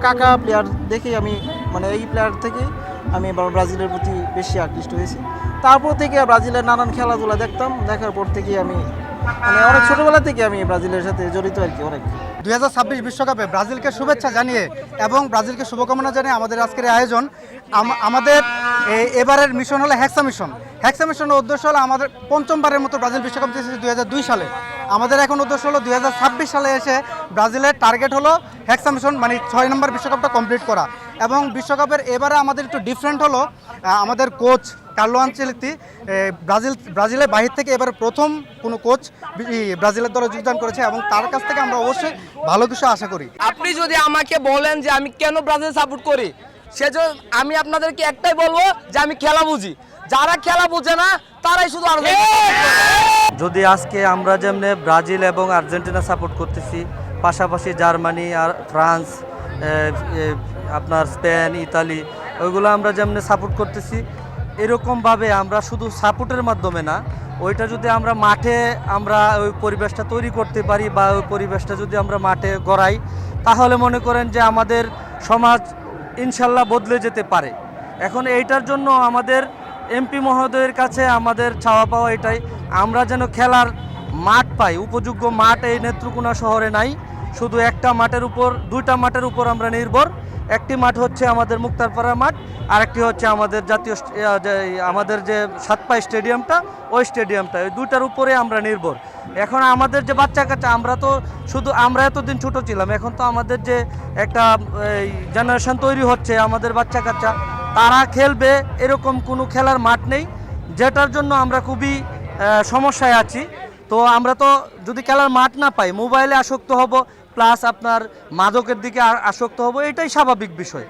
কাকা প্লেয়ার দেখেই আমি মানে এই প্লেয়ার থেকেই আমি ব্রাজিলের প্রতি বেশি আকৃষ্ট হয়েছি। তারপর থেকে ব্রাজিলের নানান খেলাধুলা দেখতাম, দেখার পর থেকেই আমি মানে অনেক ছোটোবেলা থেকে আমি ব্রাজিলের সাথে জড়িত আর কি অনেক। 2026 বিশ্বকাপে ব্রাজিলকে শুভেচ্ছা জানিয়ে এবং ব্রাজিলকে শুভকামনা জানিয়ে আমাদের আজকের এই আয়োজন। আমাদের এবারের মিশন হলো হ্যাক্সা মিশন। হ্যাক্সা মিশনের উদ্দেশ্য হলো আমাদের পঞ্চমবারের মতো ব্রাজিল বিশ্বকাপ জিতেছে 2002 সালে। আমাদের এখন উদ্দেশ্য হলো 2026 সালে এসে ব্রাজিলের টার্গেট হলো হ্যাক্সা মিশন মানে 6 নম্বর বিশ্বকাপটা কমপ্লিট করা। এবং বিশ্বকাপের এবারে আমাদের একটু ডিফারেন্ট হলো আমাদের কোচ কার্লো আনচেলত্তি ব্রাজিলের বাহির থেকে এবার প্রথম কোনো কোচ ব্রাজিলের দলে যোগদান করেছে এবং তার কাছ থেকে আমরা অবশ্যই ভালো কিছু আশা করি। আপনি যদি আমাকে বলেন যে আমি কেন ব্রাজিল সাপোর্ট করি, সেজন্য আমি আপনাদেরকে একটাই বলবো যে আমি খেলা বুঝি। যারা খেলা বুঝে না তারাই শুধু যদি আজকে আমরা যেমনি ব্রাজিল এবং আর্জেন্টিনা সাপোর্ট করতেছি, পাশাপাশি জার্মানি আর ফ্রান্স, আপনার স্পেন, ইতালি, ওইগুলো আমরা যেমনি সাপোর্ট করতেছি, এরকমভাবে আমরা শুধু সাপোর্টের মাধ্যমে না, ওইটা যদি আমরা মাঠে আমরা ওই পরিবেশটা তৈরি করতে পারি বা ওই পরিবেশটা যদি আমরা মাঠে গড়াই, তাহলে মনে করেন যে আমাদের সমাজ ইনশাল্লাহ বদলে যেতে পারে। এখন এইটার জন্য আমাদের এমপি মহোদয়ের কাছে আমাদের চাওয়া পাওয়া এটাই, আমরা যেন খেলার মাঠ পাই, উপযোগ্য মাঠ এই নেত্রকোনা শহরে নাই। শুধু একটা মাঠের উপর, দুইটা মাঠের উপর আমরা নির্ভর। একটি মাঠ হচ্ছে আমাদের মুক্তারপাড়া মাঠ, আরেকটি হচ্ছে আমাদের জাতীয় আমাদের যে সাতপাই স্টেডিয়ামটা, ওই স্টেডিয়ামটা, ওই দুইটার উপরে আমরা নির্ভর। এখন আমাদের যে বাচ্চা কাচ্চা, আমরা এতদিন ছোট ছিলাম, এখন তো আমাদের যে একটা জেনারেশন তৈরি হচ্ছে, আমাদের বাচ্চা কাচ্চা তারা খেলবে, এরকম কোনো খেলার মাঠ নেই, যেটার জন্য আমরা খুবই সমস্যায় আছি। তো আমরা তো যদি খেলার মাঠ না পাই, মোবাইলে আসক্ত হব, প্লাস আপনার মাদকের দিকে আসক্ত হব, এটাই স্বাভাবিক বিষয়।